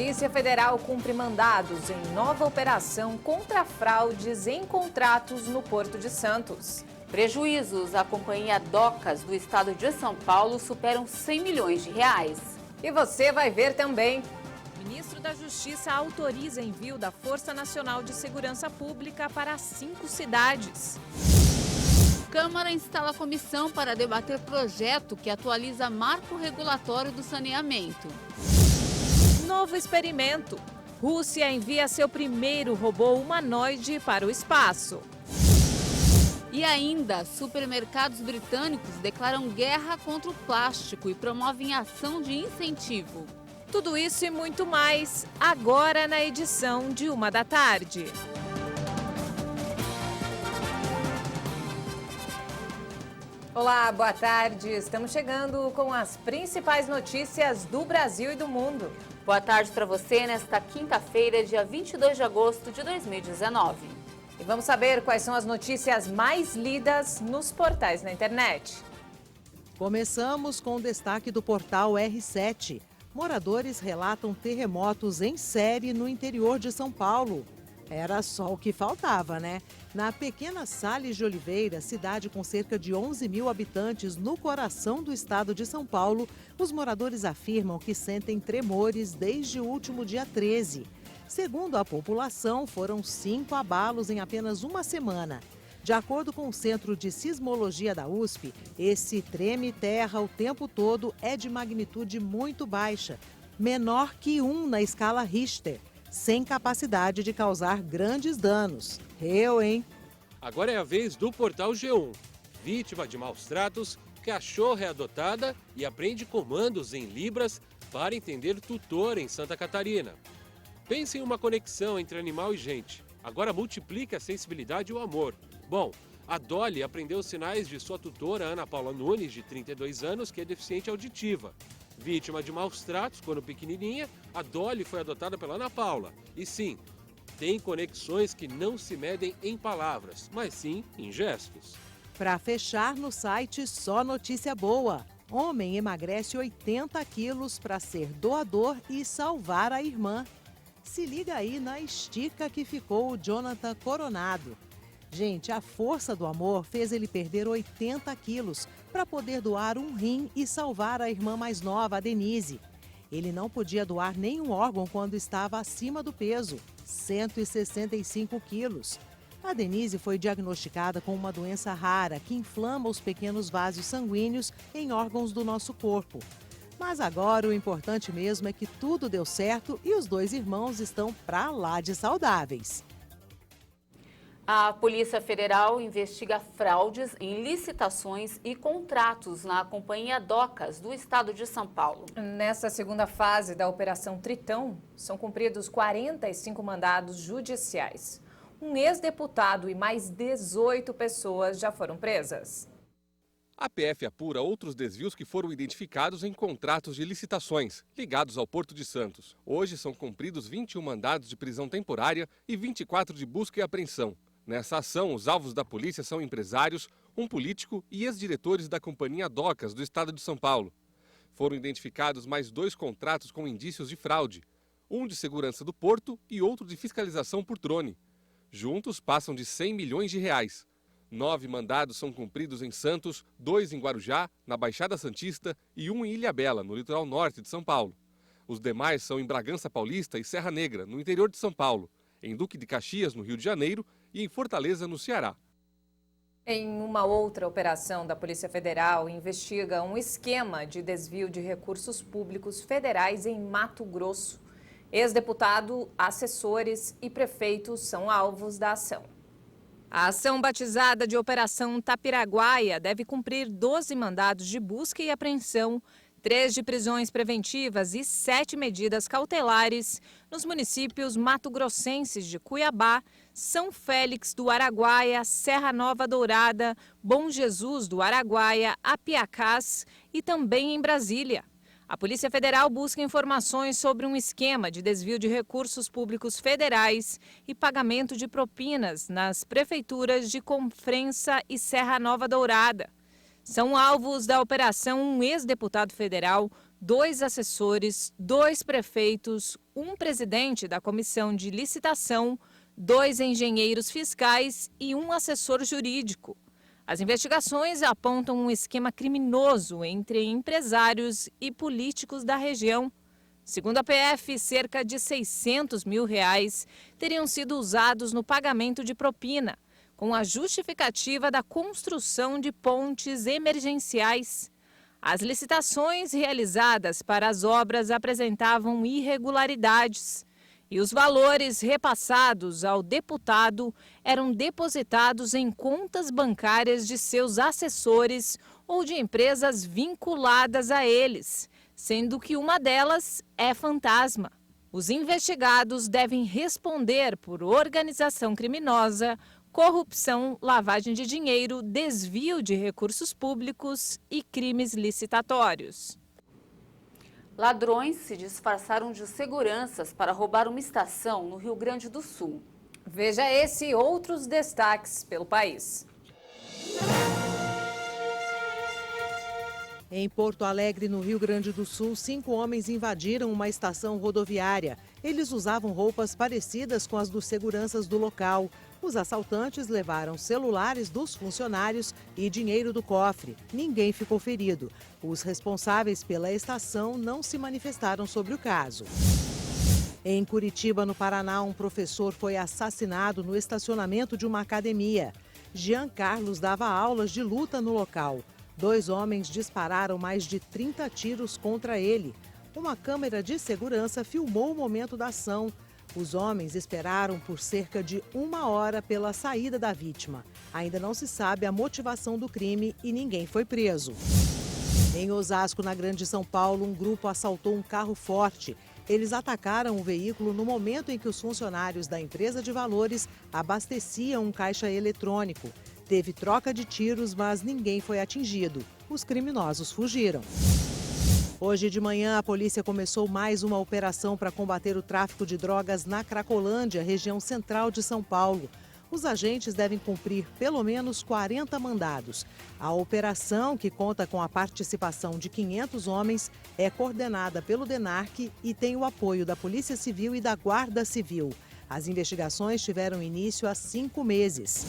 Polícia Federal cumpre mandados em nova operação contra fraudes em contratos no Porto de Santos. Prejuízos à Companhia Docas do Estado de São Paulo superam 100 milhões de reais. E você vai ver também. O ministro da Justiça autoriza envio da Força Nacional de Segurança Pública para 5 cidades. Câmara instala comissão para debater projeto que atualiza marco regulatório do saneamento. Novo experimento. Rússia envia seu primeiro robô humanoide para o espaço. E ainda, supermercados britânicos declaram guerra contra o plástico e promovem ação de incentivo. Tudo isso e muito mais, agora na edição de 13h. Olá, boa tarde. Estamos chegando com as principais notícias do Brasil e do mundo. Boa tarde para você nesta quinta-feira, dia 22 de agosto de 2019. E vamos saber quais são as notícias mais lidas nos portais na internet. Começamos com o destaque do portal R7. Moradores relatam terremotos em série no interior de São Paulo. Era só o que faltava, né? Na pequena Sales de Oliveira, cidade com cerca de 11 mil habitantes no coração do estado de São Paulo, os moradores afirmam que sentem tremores desde o último dia 13. Segundo a população, foram 5 abalos em apenas uma semana. De acordo com o Centro de Sismologia da USP, esse treme-terra o tempo todo é de magnitude muito baixa, menor que 1 na escala Richter, sem capacidade de causar grandes danos. Hein? Agora é a vez do Portal G1. Vítima de maus tratos, cachorra é adotada e aprende comandos em Libras para entender tutor em Santa Catarina. Pense em uma conexão entre animal e gente. Agora multiplique a sensibilidade e o amor. Bom, a Dolly aprendeu os sinais de sua tutora Ana Paula Nunes, de 32 anos, que é deficiente auditiva. Vítima de maus tratos quando pequenininha, a Dolly foi adotada pela Ana Paula. E sim, tem conexões que não se medem em palavras, mas sim em gestos. Para fechar no site Só Notícia Boa. Homem emagrece 80 quilos para ser doador e salvar a irmã. Se liga aí na estica que ficou o Jonathan Coronado. Gente, a força do amor fez ele perder 80 quilos para poder doar um rim e salvar a irmã mais nova, a Denise. Ele não podia doar nenhum órgão quando estava acima do peso, 165 quilos. A Denise foi diagnosticada com uma doença rara que inflama os pequenos vasos sanguíneos em órgãos do nosso corpo. Mas agora o importante mesmo é que tudo deu certo e os 2 irmãos estão pra lá de saudáveis. A Polícia Federal investiga fraudes em licitações e contratos na Companhia Docas do Estado de São Paulo. Nessa segunda fase da Operação Tritão, são cumpridos 45 mandados judiciais. Um ex-deputado e mais 18 pessoas já foram presas. A PF apura outros desvios que foram identificados em contratos de licitações ligados ao Porto de Santos. Hoje são cumpridos 21 mandados de prisão temporária e 24 de busca e apreensão. Nessa ação, os alvos da polícia são empresários, um político e ex-diretores da Companhia Docas do Estado de São Paulo. Foram identificados mais 2 contratos com indícios de fraude, um de segurança do porto e outro de fiscalização por drone. Juntos passam de 100 milhões de reais. 9 mandados são cumpridos em Santos, 2 em Guarujá, na Baixada Santista e 1 em Ilhabela, no litoral norte de São Paulo. Os demais são em Bragança Paulista e Serra Negra, no interior de São Paulo, em Duque de Caxias, no Rio de Janeiro, e em Fortaleza, no Ceará. Em uma outra operação da Polícia Federal, investiga um esquema de desvio de recursos públicos federais em Mato Grosso. Ex-deputado, assessores e prefeitos são alvos da ação. A ação batizada de Operação Tapiraguaia deve cumprir 12 mandados de busca e apreensão, 3 de prisões preventivas e 7 medidas cautelares nos municípios mato-grossenses de Cuiabá, São Félix do Araguaia, Serra Nova Dourada, Bom Jesus do Araguaia, Apiacás e também em Brasília. A Polícia Federal busca informações sobre um esquema de desvio de recursos públicos federais e pagamento de propinas nas prefeituras de Confrensa e Serra Nova Dourada. São alvos da operação um ex-deputado federal, 2 assessores, 2 prefeitos, um presidente da comissão de licitação, 2 engenheiros fiscais e um assessor jurídico. As investigações apontam um esquema criminoso entre empresários e políticos da região. Segundo a PF, cerca de R$600 mil teriam sido usados no pagamento de propina, com a justificativa da construção de pontes emergenciais. As licitações realizadas para as obras apresentavam irregularidades e os valores repassados ao deputado eram depositados em contas bancárias de seus assessores ou de empresas vinculadas a eles, sendo que uma delas é fantasma. Os investigados devem responder por organização criminosa, corrupção, lavagem de dinheiro, desvio de recursos públicos e crimes licitatórios. Ladrões se disfarçaram de seguranças para roubar uma estação no Rio Grande do Sul. Veja esse e outros destaques pelo país. Em Porto Alegre, no Rio Grande do Sul, 5 homens invadiram uma estação rodoviária. Eles usavam roupas parecidas com as dos seguranças do local. Os assaltantes levaram celulares dos funcionários e dinheiro do cofre. Ninguém ficou ferido. Os responsáveis pela estação não se manifestaram sobre o caso. Em Curitiba, no Paraná, um professor foi assassinado no estacionamento de uma academia. Jean Carlos dava aulas de luta no local. 2 homens dispararam mais de 30 tiros contra ele. Uma câmera de segurança filmou o momento da ação. Os homens esperaram por cerca de 1 hora pela saída da vítima. Ainda não se sabe a motivação do crime e ninguém foi preso. Em Osasco, na Grande São Paulo, um grupo assaltou um carro forte. Eles atacaram o veículo no momento em que os funcionários da empresa de valores abasteciam um caixa eletrônico. Teve troca de tiros, mas ninguém foi atingido. Os criminosos fugiram. Hoje de manhã, a polícia começou mais uma operação para combater o tráfico de drogas na Cracolândia, região central de São Paulo. Os agentes devem cumprir pelo menos 40 mandados. A operação, que conta com a participação de 500 homens, é coordenada pelo DENARC e tem o apoio da Polícia Civil e da Guarda Civil. As investigações tiveram início há 5 meses.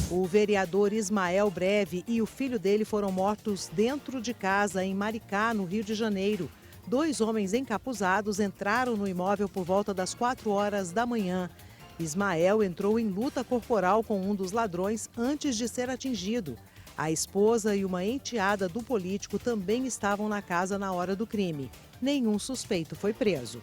O vereador Ismael Breve e o filho dele foram mortos dentro de casa em Maricá, no Rio de Janeiro. 2 homens encapuzados entraram no imóvel por volta das 4 horas da manhã. Ismael entrou em luta corporal com um dos ladrões antes de ser atingido. A esposa e uma enteada do político também estavam na casa na hora do crime. Nenhum suspeito foi preso.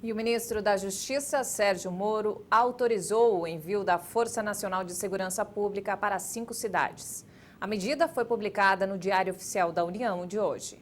E o ministro da Justiça, Sérgio Moro, autorizou o envio da Força Nacional de Segurança Pública para 5 cidades. A medida foi publicada no Diário Oficial da União de hoje.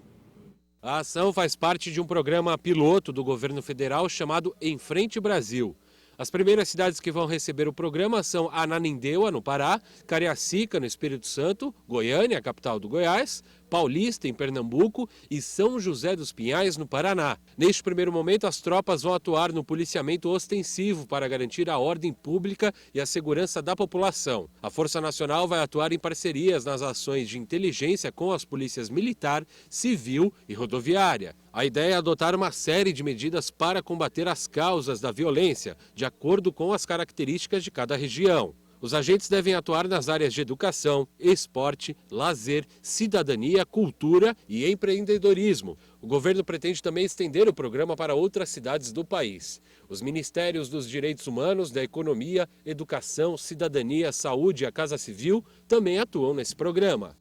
A ação faz parte de um programa piloto do governo federal chamado Em Frente Brasil. As primeiras cidades que vão receber o programa são Ananindeua, no Pará, Cariacica, no Espírito Santo, Goiânia, a capital do Goiás, Paulista, em Pernambuco e São José dos Pinhais, no Paraná. Neste primeiro momento, as tropas vão atuar no policiamento ostensivo para garantir a ordem pública e a segurança da população. A Força Nacional vai atuar em parcerias nas ações de inteligência com as polícias militar, civil e rodoviária. A ideia é adotar uma série de medidas para combater as causas da violência, de acordo com as características de cada região. Os agentes devem atuar nas áreas de educação, esporte, lazer, cidadania, cultura e empreendedorismo. O governo pretende também estender o programa para outras cidades do país. Os Ministérios dos Direitos Humanos, da Economia, Educação, Cidadania, Saúde e a Casa Civil também atuam nesse programa.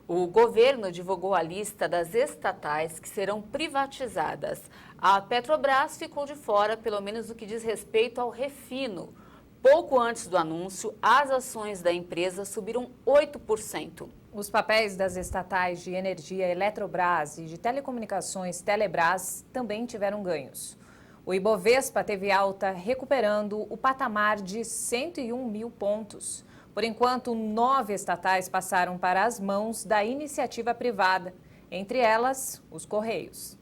O governo divulgou a lista das estatais que serão privatizadas. A Petrobras ficou de fora, pelo menos no que diz respeito ao refino. Pouco antes do anúncio, as ações da empresa subiram 8%. Os papéis das estatais de energia Eletrobras e de telecomunicações Telebrás também tiveram ganhos. O Ibovespa teve alta, recuperando o patamar de 101 mil pontos. Por enquanto, 9 estatais passaram para as mãos da iniciativa privada, entre elas os Correios.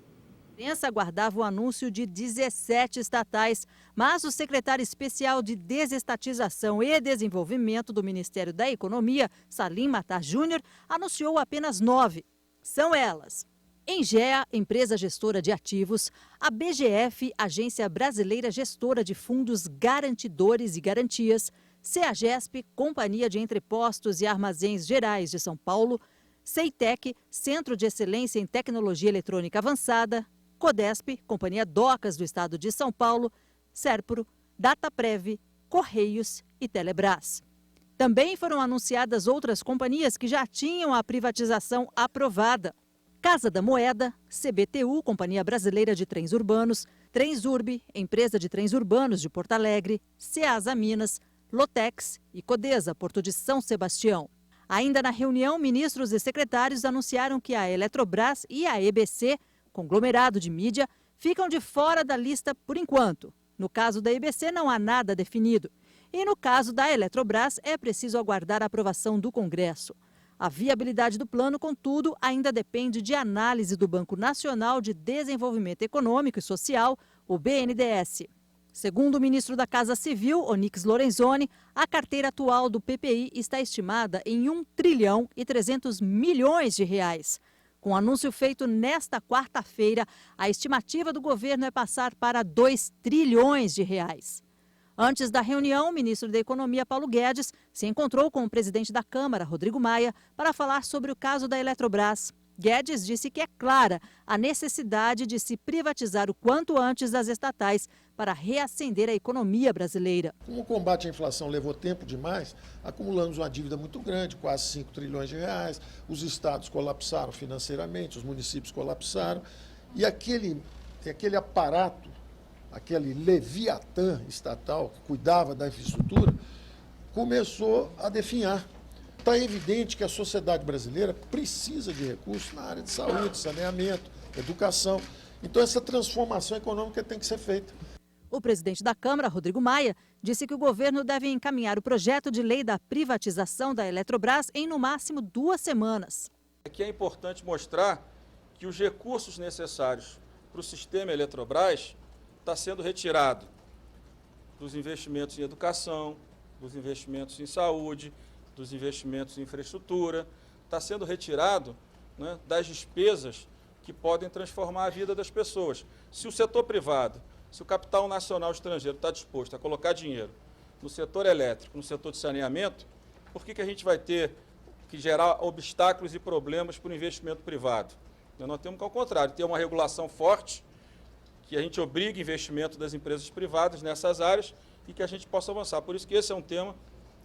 A imprensa aguardava o anúncio de 17 estatais, mas o secretário especial de Desestatização e Desenvolvimento do Ministério da Economia, Salim Matar Júnior, anunciou apenas 9. São elas: Engea, empresa gestora de ativos; a BGF, Agência Brasileira Gestora de Fundos Garantidores e Garantias; CEAGESP, Companhia de Entrepostos e Armazéns Gerais de São Paulo; Ceitec, Centro de Excelência em Tecnologia Eletrônica Avançada; Codesp, Companhia Docas do Estado de São Paulo; Serpro, Dataprev, Correios e Telebrás. Também foram anunciadas outras companhias que já tinham a privatização aprovada: Casa da Moeda, CBTU, Companhia Brasileira de Trens Urbanos; Transurb, Empresa de Trens Urbanos de Porto Alegre; Ceasa Minas, Lotex e Codesa, Porto de São Sebastião. Ainda na reunião, ministros e secretários anunciaram que a Eletrobras e a EBC, conglomerado de mídia, ficam de fora da lista por enquanto. No caso da EBC, não há nada definido. E no caso da Eletrobras, é preciso aguardar a aprovação do Congresso. A viabilidade do plano, contudo, ainda depende de análise do Banco Nacional de Desenvolvimento Econômico e Social, o BNDES. Segundo o ministro da Casa Civil, Onyx Lorenzoni, a carteira atual do PPI está estimada em R$1,3 trilhão. Com o anúncio feito nesta quarta-feira, a estimativa do governo é passar para R$2 trilhões. Antes da reunião, o ministro da Economia, Paulo Guedes, se encontrou com o presidente da Câmara, Rodrigo Maia, para falar sobre o caso da Eletrobras. Guedes disse que é clara a necessidade de se privatizar o quanto antes as estatais para reacender a economia brasileira. Como o combate à inflação levou tempo demais, acumulamos uma dívida muito grande, quase R$5 trilhões, os estados colapsaram financeiramente, os municípios colapsaram, e aquele aparato, aquele leviatã estatal que cuidava da infraestrutura, começou a definhar. Está evidente que a sociedade brasileira precisa de recursos na área de saúde, saneamento, educação. Então, essa transformação econômica tem que ser feita. O presidente da Câmara, Rodrigo Maia, disse que o governo deve encaminhar o projeto de lei da privatização da Eletrobras em, no máximo, 2 semanas. Aqui é importante mostrar que os recursos necessários para o sistema Eletrobras está sendo retirado dos investimentos em educação, dos investimentos em saúde, dos investimentos em infraestrutura, está sendo retirado, né, das despesas que podem transformar a vida das pessoas. Se o setor privado, se o capital nacional estrangeiro está disposto a colocar dinheiro no setor elétrico, no setor de saneamento, por que a gente vai ter que gerar obstáculos e problemas para o investimento privado? Nós temos que, ao contrário, ter uma regulação forte, que a gente obrigue investimento das empresas privadas nessas áreas e que a gente possa avançar. Por isso que esse é um tema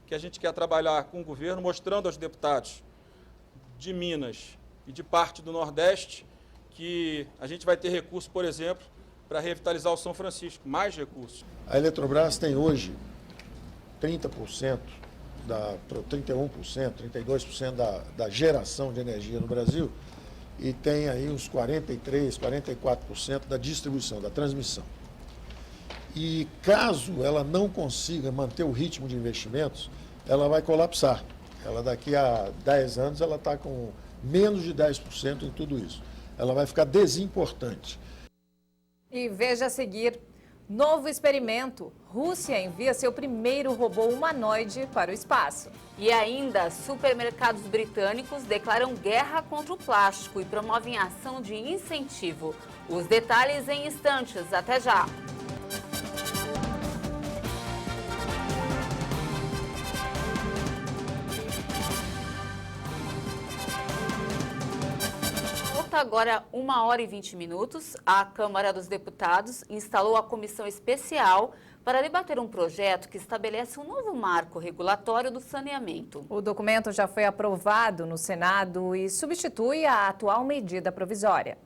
que a gente quer trabalhar com o governo, mostrando aos deputados de Minas e de parte do Nordeste que a gente vai ter recurso, por exemplo, para revitalizar o São Francisco, mais recursos. A Eletrobras tem hoje 30%, 31%, 32% da geração de energia no Brasil e tem aí uns 43%, 44% da distribuição, da transmissão. E caso ela não consiga manter o ritmo de investimentos, ela vai colapsar. Ela daqui a 10 anos ela está com menos de 10% em tudo isso. Ela vai ficar desimportante. E veja a seguir, novo experimento. Rússia envia seu primeiro robô humanoide para o espaço. E ainda, supermercados britânicos declaram guerra contra o plástico e promovem ação de incentivo. Os detalhes em instantes. Até já! Agora, 1h20, a Câmara dos Deputados instalou a comissão especial para debater um projeto que estabelece um novo marco regulatório do saneamento. O documento já foi aprovado no Senado e substitui a atual medida provisória.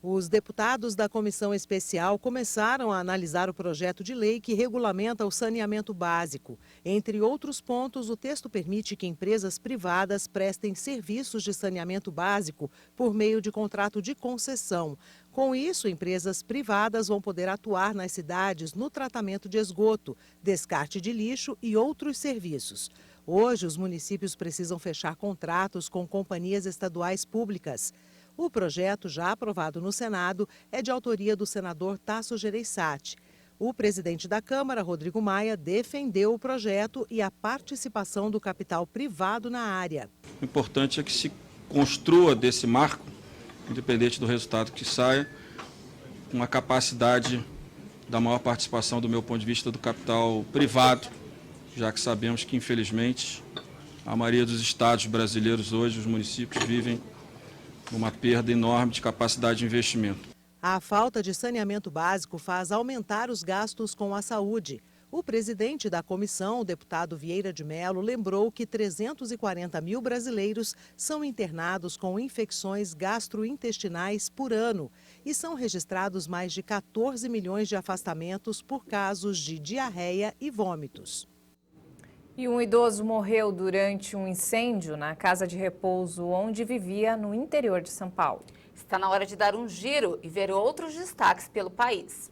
Os deputados da comissão especial começaram a analisar o projeto de lei que regulamenta o saneamento básico. Entre outros pontos, o texto permite que empresas privadas prestem serviços de saneamento básico por meio de contrato de concessão. Com isso, empresas privadas vão poder atuar nas cidades no tratamento de esgoto, descarte de lixo e outros serviços. Hoje, os municípios precisam fechar contratos com companhias estaduais públicas. O projeto, já aprovado no Senado, é de autoria do senador Tasso Gereissati. O presidente da Câmara, Rodrigo Maia, defendeu o projeto e a participação do capital privado na área. O importante é que se construa desse marco, independente do resultado que saia, uma capacidade da maior participação, do meu ponto de vista, do capital privado, já que sabemos que, infelizmente, a maioria dos estados brasileiros hoje, os municípios, vivem uma perda enorme de capacidade de investimento. A falta de saneamento básico faz aumentar os gastos com a saúde. O presidente da comissão, o deputado Vieira de Mello, lembrou que 340 mil brasileiros são internados com infecções gastrointestinais por ano e são registrados mais de 14 milhões de afastamentos por casos de diarreia e vômitos. E um idoso morreu durante um incêndio na casa de repouso onde vivia no interior de São Paulo. Está na hora de dar um giro e ver outros destaques pelo país.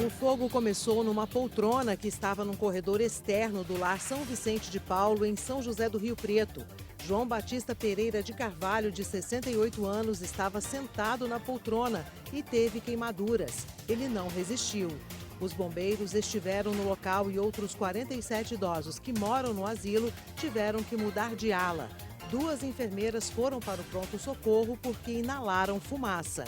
O fogo começou numa poltrona que estava num corredor externo do lar São Vicente de Paulo, em São José do Rio Preto. João Batista Pereira de Carvalho, de 68 anos, estava sentado na poltrona e teve queimaduras. Ele não resistiu. Os bombeiros estiveram no local e outros 47 idosos que moram no asilo tiveram que mudar de ala. 2 enfermeiras foram para o pronto-socorro porque inalaram fumaça.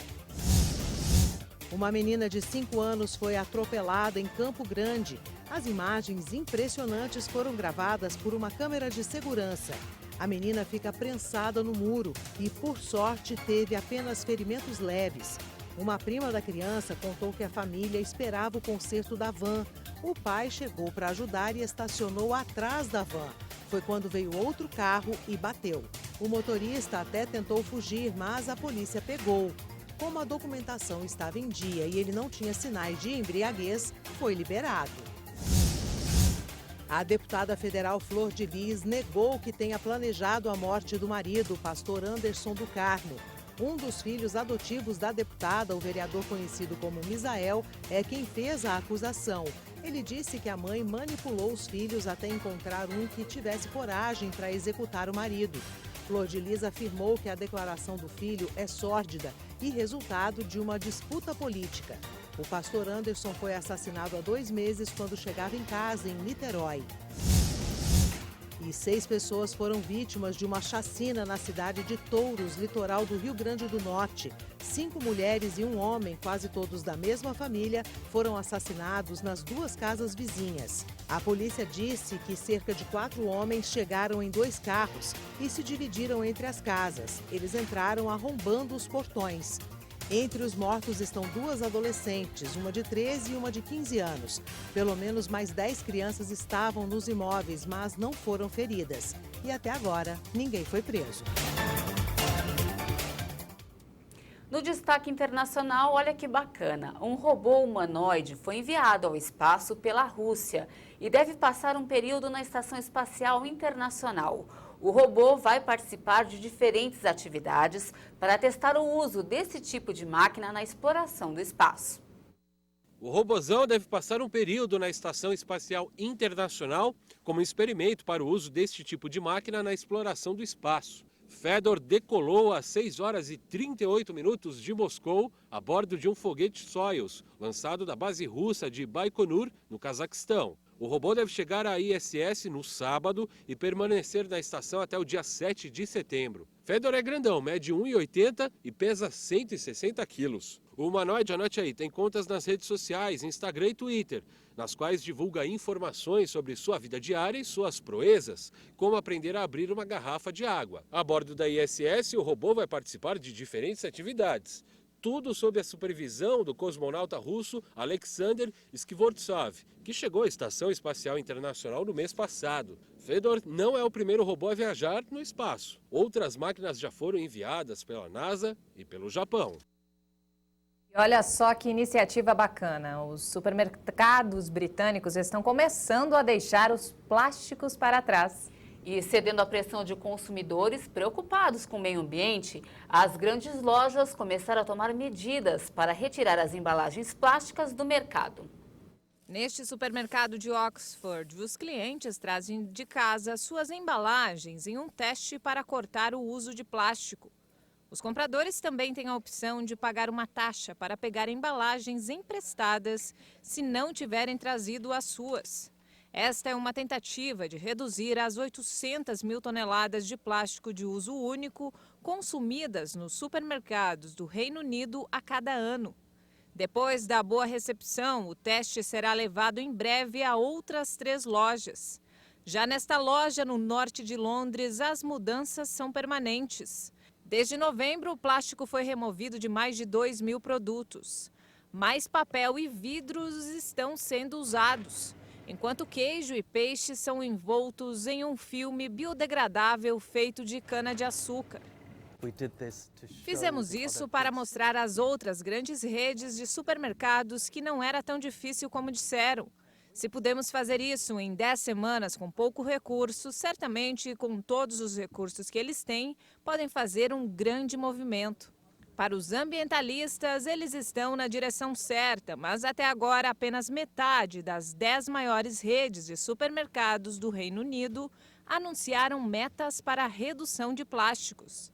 Uma menina de 5 anos foi atropelada em Campo Grande. As imagens impressionantes foram gravadas por uma câmera de segurança. A menina fica prensada no muro e, por sorte, teve apenas ferimentos leves. Uma prima da criança contou que a família esperava o conserto da van. O pai chegou para ajudar e estacionou atrás da van. Foi quando veio outro carro e bateu. O motorista até tentou fugir, mas a polícia pegou. Como a documentação estava em dia e ele não tinha sinais de embriaguez, foi liberado. A deputada federal Flor de Lis negou que tenha planejado a morte do marido, o pastor Anderson do Carmo. Um dos filhos adotivos da deputada, o vereador conhecido como Misael, é quem fez a acusação. Ele disse que a mãe manipulou os filhos até encontrar um que tivesse coragem para executar o marido. Flor de Lis afirmou que a declaração do filho é sórdida e resultado de uma disputa política. O pastor Anderson foi assassinado há 2 meses quando chegava em casa, em Niterói. E 6 pessoas foram vítimas de uma chacina na cidade de Touros, litoral do Rio Grande do Norte. 5 mulheres e um homem, quase todos da mesma família, foram assassinados nas 2 casas vizinhas. A polícia disse que cerca de 4 homens chegaram em 2 carros e se dividiram entre as casas. Eles entraram arrombando os portões. Entre os mortos estão 2 adolescentes, uma de 13 e uma de 15 anos. Pelo menos mais 10 crianças estavam nos imóveis, mas não foram feridas. E até agora, ninguém foi preso. No destaque internacional, olha que bacana, um robô humanoide foi enviado ao espaço pela Rússia e deve passar um período na Estação Espacial Internacional. O robô vai participar de diferentes atividades para testar o uso desse tipo de máquina na exploração do espaço. O robozão deve passar um período na Estação Espacial Internacional como experimento para o uso deste tipo de máquina na exploração do espaço. Fedor decolou às 6 horas e 38 minutos de Moscou a bordo de um foguete Soyuz, lançado da base russa de Baikonur, no Cazaquistão. O robô deve chegar à ISS no sábado e permanecer na estação até o dia 7 de setembro. Fedor é grandão, mede 1,80 e pesa 160 quilos. O humanoide, anote aí, tem contas nas redes sociais, Instagram e Twitter, nas quais divulga informações sobre sua vida diária e suas proezas, como aprender a abrir uma garrafa de água. A bordo da ISS, o robô vai participar de diferentes atividades. Tudo sob a supervisão do cosmonauta russo Alexander Skvortsov, que chegou à Estação Espacial Internacional no mês passado. Fedor não é o primeiro robô a viajar no espaço. Outras máquinas já foram enviadas pela NASA e pelo Japão. Olha só que iniciativa bacana. Os supermercados britânicos estão começando a deixar os plásticos para trás. E cedendo à pressão de consumidores preocupados com o meio ambiente, as grandes lojas começaram a tomar medidas para retirar as embalagens plásticas do mercado. Neste supermercado de Oxford, os clientes trazem de casa suas embalagens em um teste para cortar o uso de plástico. Os compradores também têm a opção de pagar uma taxa para pegar embalagens emprestadas se não tiverem trazido as suas. Esta é uma tentativa de reduzir as 800 mil toneladas de plástico de uso único consumidas nos supermercados do Reino Unido a cada ano. Depois da boa recepção, o teste será levado em breve a outras 3 lojas. Já nesta loja, no norte de Londres, as mudanças são permanentes. Desde novembro, o plástico foi removido de mais de 2.000 produtos. Mais papel e vidros estão sendo usados, enquanto queijo e peixe são envoltos em um filme biodegradável feito de cana-de-açúcar. Fizemos isso para mostrar às outras grandes redes de supermercados que não era tão difícil como disseram. Se pudemos fazer isso em 10 semanas com pouco recurso, certamente com todos os recursos que eles têm, podem fazer um grande movimento. Para os ambientalistas, eles estão na direção certa, mas até agora apenas metade das 10 maiores redes de supermercados do Reino Unido anunciaram metas para a redução de plásticos.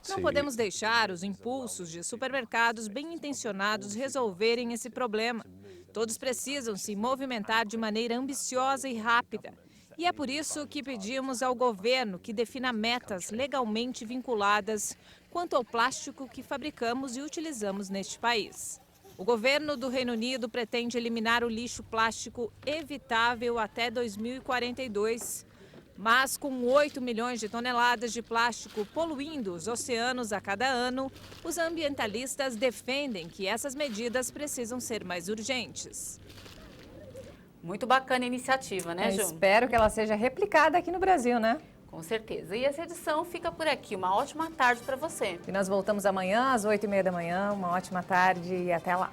Não podemos deixar os impulsos de supermercados bem intencionados resolverem esse problema. Todos precisam se movimentar de maneira ambiciosa e rápida. E é por isso que pedimos ao governo que defina metas legalmente vinculadas quanto ao plástico que fabricamos e utilizamos neste país. O governo do Reino Unido pretende eliminar o lixo plástico evitável até 2042. Mas com 8 milhões de toneladas de plástico poluindo os oceanos a cada ano, os ambientalistas defendem que essas medidas precisam ser mais urgentes. Muito bacana a iniciativa, né, Ju? Espero que ela seja replicada aqui no Brasil, né? Com certeza. E essa edição fica por aqui. Uma ótima tarde para você. E nós voltamos amanhã às 8h30 da manhã. Uma ótima tarde e até lá.